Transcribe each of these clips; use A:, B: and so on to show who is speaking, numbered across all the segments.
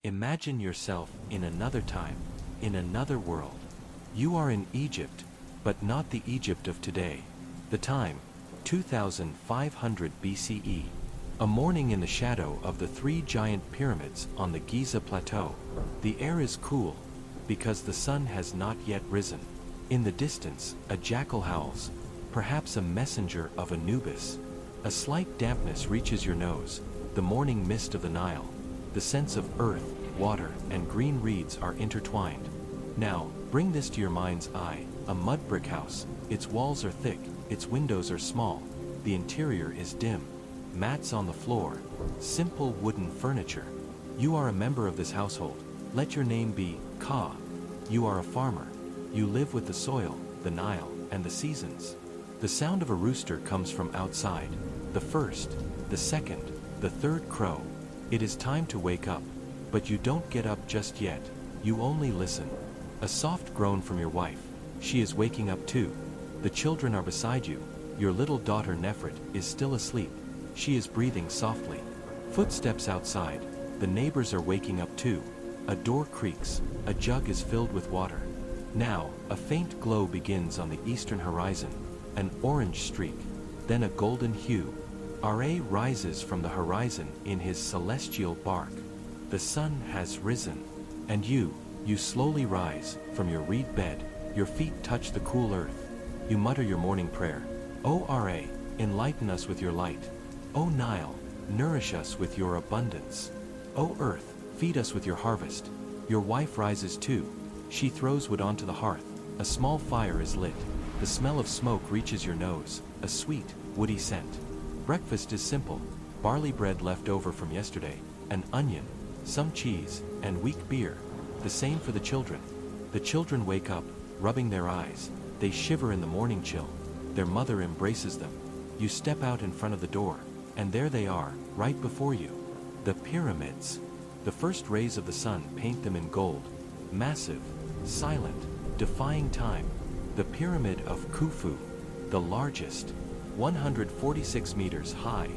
A: Imagine yourself in another time, in another world. You are in Egypt, but not the Egypt of today. The time, 2500 BCE. A morning in the shadow of the three giant pyramids on the Giza Plateau. The air is cool, because the sun has not yet risen. In the distance, a jackal howls, perhaps a messenger of Anubis. A slight dampness reaches your nose, the morning mist of the Nile. The scents of earth, water, and green reeds are intertwined. Now, bring this to your mind's eye, a mud brick house. Its walls are thick, its windows are small, the interior is dim. Mats on the floor, simple wooden furniture. You are a member of this household. Let your name be Ka. You are a farmer. You live with the soil, the Nile, and the seasons. The sound of a rooster comes from outside. The first, the second, the third crow. It is time to wake up. But you don't get up just yet. You only listen. A soft groan from your wife. She is waking up too. The children are beside you. Your little daughter Nefret is still asleep. She is breathing softly. Footsteps outside. The neighbors are waking up too. A door creaks. A jug is filled with water. Now, a faint glow begins on the eastern horizon. An orange streak. Then a golden hue. Ra rises from the horizon in his celestial bark. The sun has risen. And you slowly rise from your reed bed. Your feet touch the cool earth. You mutter your morning prayer. O Ra, enlighten us with your light. O Nile, nourish us with your abundance. O earth, feed us with your harvest. Your wife rises too. She throws wood onto the hearth. A small fire is lit. The smell of smoke reaches your nose, a sweet, woody scent. Breakfast is simple. Barley bread left over from yesterday, an onion, some cheese, and weak beer. The same for the children. The children wake up, rubbing their eyes. They shiver in the morning chill. Their mother embraces them. You step out in front of the door, and there they are, right before you. The pyramids. The first rays of the sun paint them in gold. Massive, silent, defying time. The Pyramid of Khufu, the largest, 146 meters high,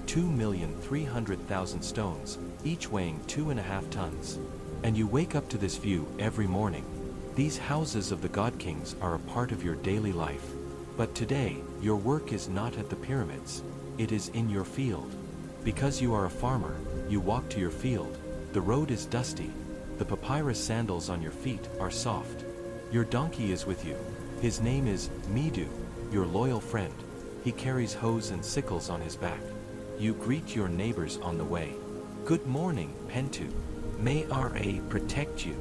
A: 2,300,000 stones, each weighing 2.5 tons. And you wake up to this view every morning. These houses of the God Kings are a part of your daily life. But today, your work is not at the pyramids. It is in your field. Because you are a farmer, you walk to your field. The road is dusty. The papyrus sandals on your feet are soft. Your donkey is with you. His name is Midu, your loyal friend. He carries hoes and sickles on his back. You greet your neighbors on the way. Good morning, Pentu. May Ra protect you.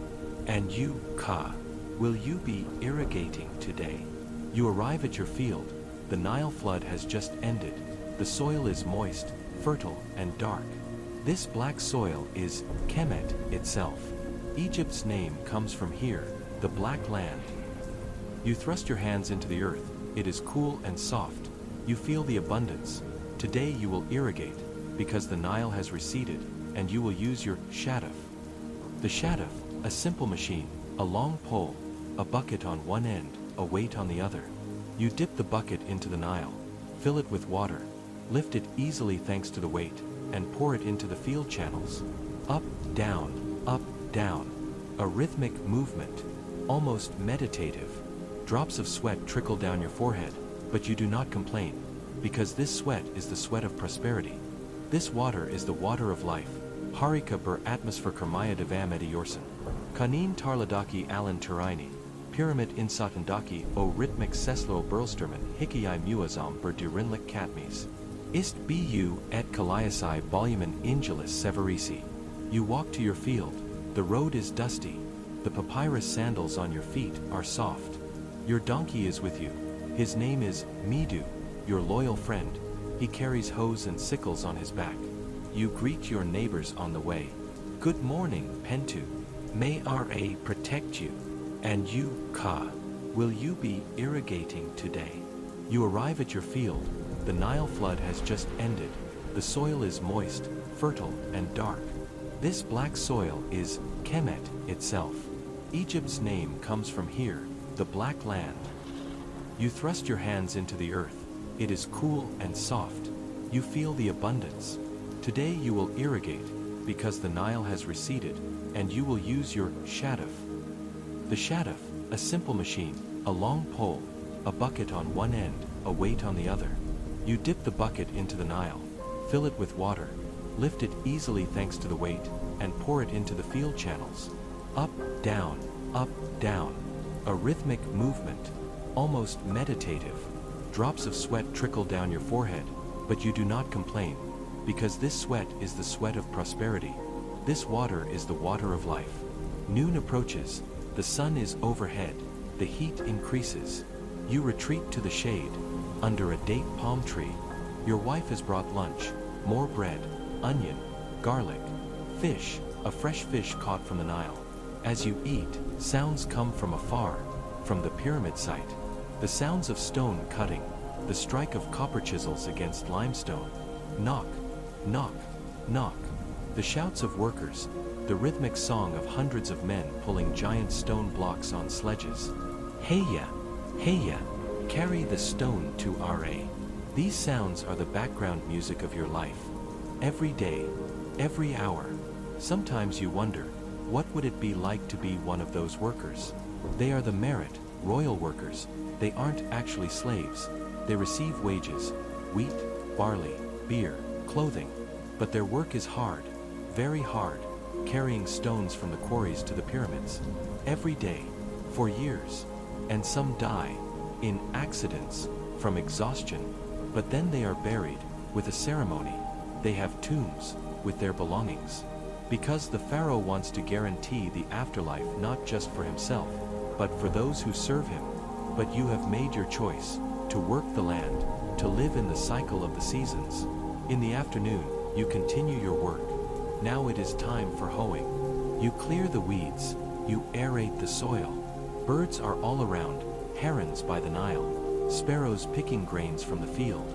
A: And you, Ka, will you be irrigating today? You arrive at your field. The Nile flood has just ended. The soil is moist, fertile, and dark. This black soil is Kemet itself. Egypt's name comes from here, the black land. You thrust your hands into the earth. It is cool and soft. You feel the abundance. Today you will irrigate, because the Nile has receded, and you will use your shadaf. The shadaf, a simple machine, a long pole, a bucket on one end, a weight on the other. You dip the bucket into the Nile, fill it with water, lift it easily thanks to the weight, and pour it into the field channels. Up, down, a rhythmic movement, almost meditative. Drops of sweat trickle down your forehead, but you do not complain, because this sweat is the sweat of prosperity. This water is the water of life. Harika ber atmosfer kermaya devam ediyorsun. Kanin tarladaki alan turaini. Pyramid insatandaki o ritmik seslo burlsterman hikayai muazzam ber durinlik katmis. Ist bu et kalayasai volumen ingelis severisi. You walk to your field. The road is dusty. The papyrus sandals on your feet are soft. Your donkey is with you. His name is Midu, your loyal friend. He carries hoes and sickles on his back. You greet your neighbors on the way. Good morning, Pentu. May Ra protect you. And you, Ka, will you be irrigating today? You arrive at your field. The Nile flood has just ended. The soil is moist, fertile, and dark. This black soil is Kemet itself. Egypt's name comes from here, the black land. You thrust your hands into the earth. It is cool and soft. You feel the abundance. Today you will irrigate, because the Nile has receded, and you will use your shaduf. The shaduf, a simple machine, a long pole, a bucket on one end, a weight on the other. You dip the bucket into the Nile, fill it with water, lift it easily thanks to the weight, and pour it into the field channels. Up, down, a rhythmic movement, almost meditative. Drops of sweat trickle down your forehead, but you do not complain, because this sweat is the sweat of prosperity. This water is the water of life. Noon approaches, the sun is overhead, the heat increases. You retreat to the shade, under a date palm tree. Your wife has brought lunch, more bread, onion, garlic, fish, a fresh fish caught from the Nile. As you eat, sounds come from afar, from the pyramid site. The sounds of stone cutting, the strike of copper chisels against limestone. Knock, knock, knock. The shouts of workers, the rhythmic song of hundreds of men pulling giant stone blocks on sledges. Heya, heya, carry the stone to Ra. These sounds are the background music of your life. Every day, every hour. Sometimes you wonder, what would it be like to be one of those workers? They are the merit, royal workers. They aren't actually slaves. They receive wages, wheat, barley, beer, clothing. But their work is hard, very hard, carrying stones from the quarries to the pyramids. Every day, for years. And some die, in accidents, from exhaustion. But then they are buried, with a ceremony. They have tombs, with their belongings. Because the pharaoh wants to guarantee the afterlife not just for himself, but for those who serve him. But you have made your choice, to work the land, to live in the cycle of the seasons. In the afternoon, you continue your work. Now it is time for hoeing. You clear the weeds, you aerate the soil. Birds are all around, herons by the Nile, sparrows picking grains from the field.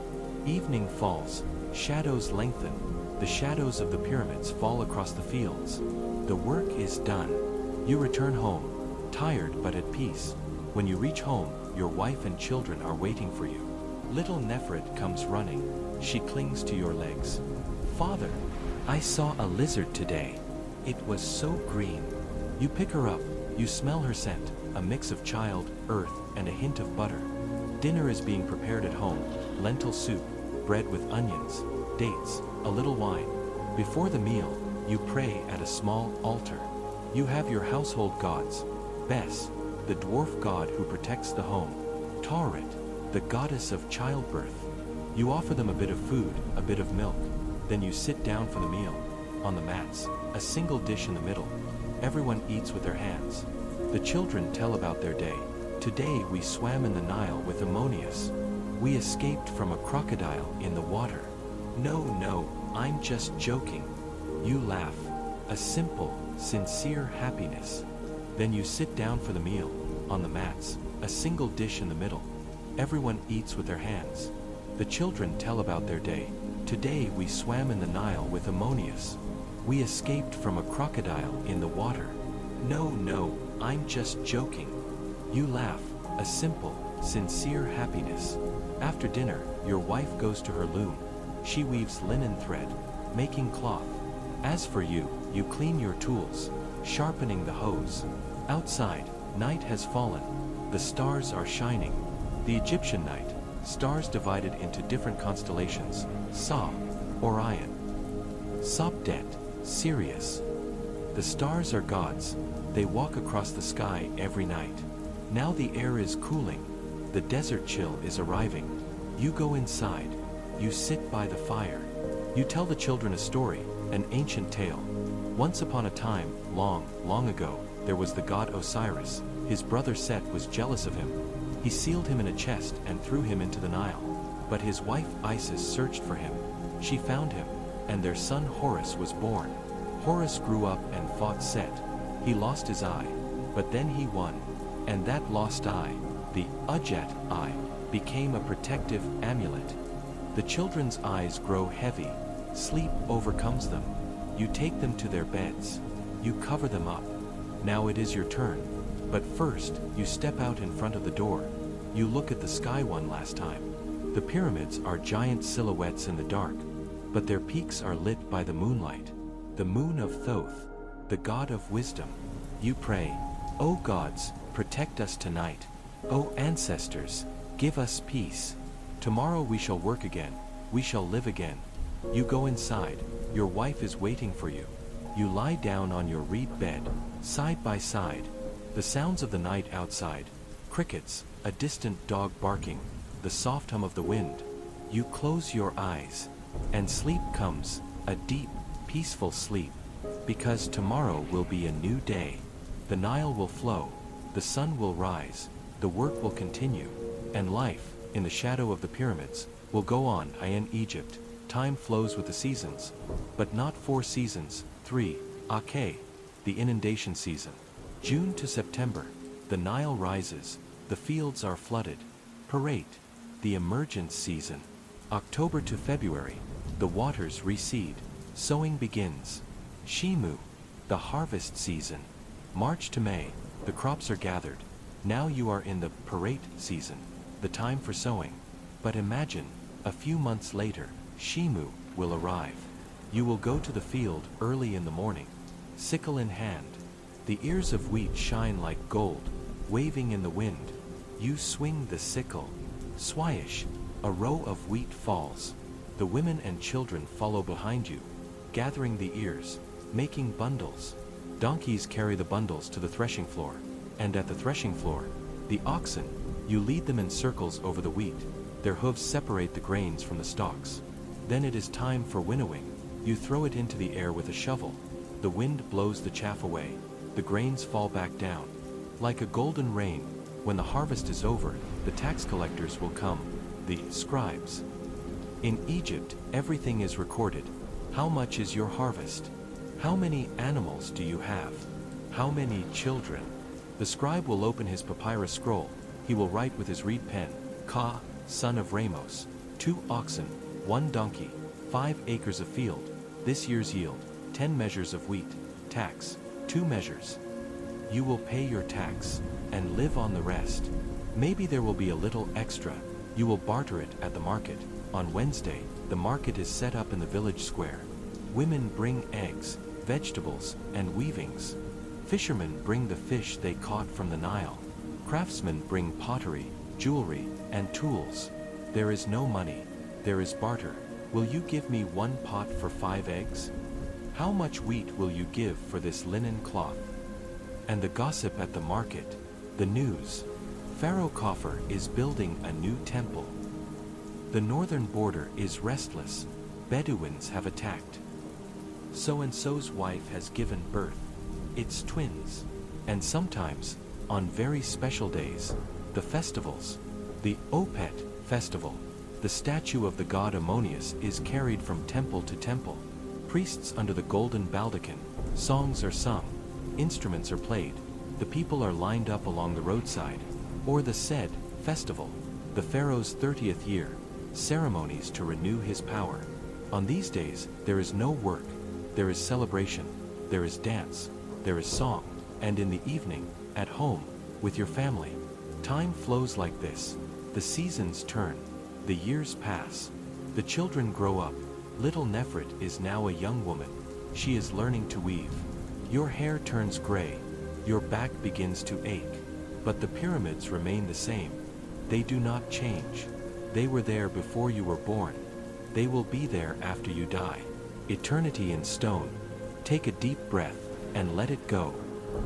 A: Evening falls, shadows lengthen, the shadows of the pyramids fall across the fields. The work is done. You return home, tired but at peace. When you reach home, your wife and children are waiting for you. Little Nefret comes running. She clings to your legs. Father, I saw a lizard today. It was so green. You pick her up. You smell her scent, a mix of child, earth, and a hint of butter. Dinner is being prepared at home. Lentil soup, bread with onions, dates, a little wine. Before the meal, you pray at a small altar. You have your household gods. Bes, the dwarf god who protects the home. Tauret, the goddess of childbirth. You offer them a bit of food, a bit of milk. Then you sit down for the meal. On the mats, a single dish in the middle. Everyone eats with their hands. The children tell about their day. Today we swam in the Nile with Ammonius. We escaped from a crocodile in the water. No, I'm just joking. You laugh. A simple, sincere happiness. Then you sit down for the meal. On the mats, a single dish in the middle. Everyone eats with their hands. The children tell about their day. Today we swam in the Nile with Ammonius. We escaped from a crocodile in the water. No, I'm just joking. You laugh. A simple, sincere happiness. After dinner, your wife goes to her loom. She weaves linen thread, making cloth. As for you, you clean your tools, sharpening the hoes. Outside, night has fallen. The stars are shining. The Egyptian night, stars divided into different constellations. Sa, Orion. Sopdet, Sirius. The stars are gods. They walk across the sky every night. Now the air is cooling. The desert chill is arriving. You go inside. You sit by the fire. You tell the children a story, an ancient tale. Once upon a time, long ago, there was the god Osiris. His brother Set was jealous of him. He sealed him in a chest and threw him into the Nile. But his wife Isis searched for him. She found him, and their son Horus was born. Horus grew up and fought Set. He lost his eye, but then he won. And that lost eye, the Udjet eye, became a protective amulet. The children's eyes grow heavy. Sleep overcomes them. You take them to their beds. You cover them up. Now it is your turn. But first, you step out in front of the door. You look at the sky one last time. The pyramids are giant silhouettes in the dark, but their peaks are lit by the moonlight. the moon of Thoth, the god of wisdom. You pray, O gods, protect us tonight. O ancestors, give us peace. Tomorrow we shall work again, we shall live again. You go inside, your wife is waiting for you. You lie down on your reed bed, side by side. The sounds of the night outside, crickets, a distant dog barking, the soft hum of the wind. You close your eyes, and sleep comes, a deep, peaceful sleep, because tomorrow will be a new day. The Nile will flow, the sun will rise, the work will continue, and life, in the shadow of the pyramids, will go on. In Egypt, time flows with the seasons, but not 4 seasons, 3, Ake, the inundation season. June to September, the Nile rises, the fields are flooded. Parate, the emergence season. October to February, the waters recede, sowing begins. Shimu, the harvest season. March to May, the crops are gathered. Now you are in the Parate season, the time for sowing. But imagine, a few months later, Shimu will arrive. You will go to the field early in the morning, sickle in hand. The ears of wheat shine like gold, waving in the wind. You swing the sickle. Swish, a row of wheat falls. The women and children follow behind you, gathering the ears, making bundles. Donkeys carry the bundles to the threshing floor, and at the threshing floor, the oxen, you lead them in circles over the wheat. Their hooves separate the grains from the stalks. Then it is time for winnowing. You throw it into the air with a shovel. The wind blows the chaff away. The grains fall back down. Like a golden rain, when the harvest is over, the tax collectors will come, the scribes. In Egypt, everything is recorded. How much is your harvest? How many animals do you have? How many children? The scribe will open his papyrus scroll. He will write with his reed pen, Ka, son of Ramos, 2 oxen, 1 donkey, 5 acres of field. This year's yield, 10 measures of wheat. Tax, 2 measures. You will pay your tax, and live on the rest. Maybe there will be a little extra. You will barter it at the market. On Wednesday, the market is set up in the village square. Women bring eggs, vegetables, and weavings. Fishermen bring the fish they caught from the Nile. Craftsmen bring pottery, jewelry, and tools. There is no money. There is barter. Will you give me 1 pot for 5 eggs? How much wheat will you give for this linen cloth? And the gossip at the market, the news. Pharaoh Khafre is building a new temple. The northern border is restless. Bedouins have attacked. So-and-so's wife has given birth. It's twins. And sometimes, on very special days, the festivals. The Opet festival. The statue of the god Ammonius is carried from temple to temple. Priests under the golden baldachin. Songs are sung. Instruments are played. The people are lined up along the roadside. Or the Sed festival. The pharaoh's 30th year. Ceremonies to renew his power. On these days, there is no work. There is celebration. There is dance. There is song. And in the evening, at home, with your family. Time flows like this. The seasons turn. The years pass. The children grow up. Little Nefret is now a young woman. She is learning to weave. Your hair turns gray. Your back begins to ache. But the pyramids remain the same. They do not change. They were there before you were born. They will be there after you die. Eternity in stone. Take a deep breath, and let it go.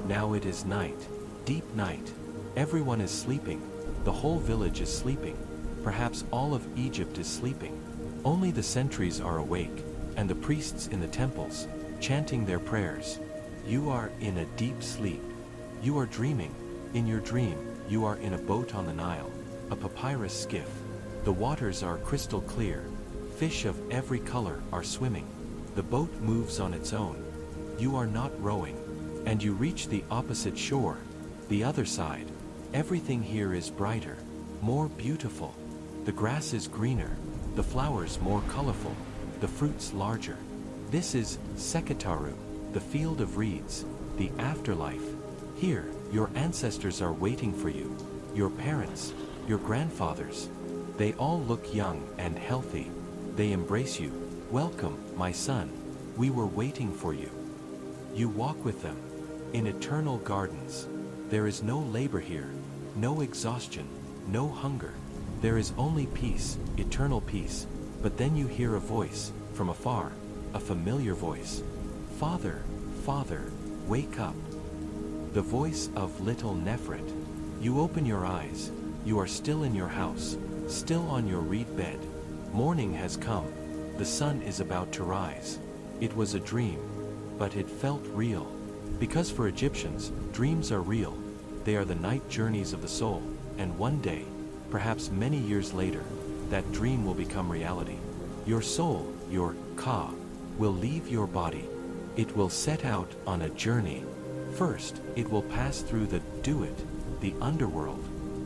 A: Now it is night. Deep night. Everyone is sleeping. The whole village is sleeping. Perhaps all of Egypt is sleeping. Only the sentries are awake, and the priests in the temples, chanting their prayers. You are in a deep sleep. You are dreaming. In your dream, you are in a boat on the Nile, a papyrus skiff. The waters are crystal clear. Fish of every color are swimming. The boat moves on its own. You are not rowing. And you reach the opposite shore, the other side. Everything here is brighter, more beautiful. The grass is greener, the flowers more colorful, the fruits larger. This is Sekhetaru, the field of reeds, the afterlife. Here, your ancestors are waiting for you, your parents, your grandfathers. They all look young and healthy. They embrace you. Welcome, my son. We were waiting for you. You walk with them in eternal gardens. There is no labor here, no exhaustion, no hunger. There is only peace, eternal peace. But then you hear a voice from afar, a familiar voice. Father, Father, wake up. The voice of little Nefret. You open your eyes. You are still in your house, still on your reed bed. Morning has come. The sun is about to rise. It was a dream, but it felt real. Because for Egyptians, dreams are real. They are the night journeys of the soul, and one day, perhaps many years later, that dream will become reality. Your soul, your Ka, will leave your body. It will set out on a journey. First, it will pass through the Duat, the underworld,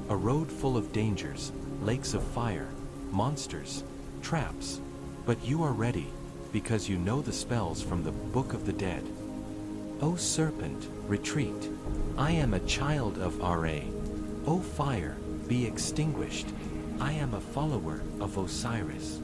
A: a road full of dangers, lakes of fire, monsters, traps. But you are ready, because you know the spells from the Book of the Dead. O serpent, retreat. I am a child of Ra. O fire, be extinguished. I am a follower of Osiris.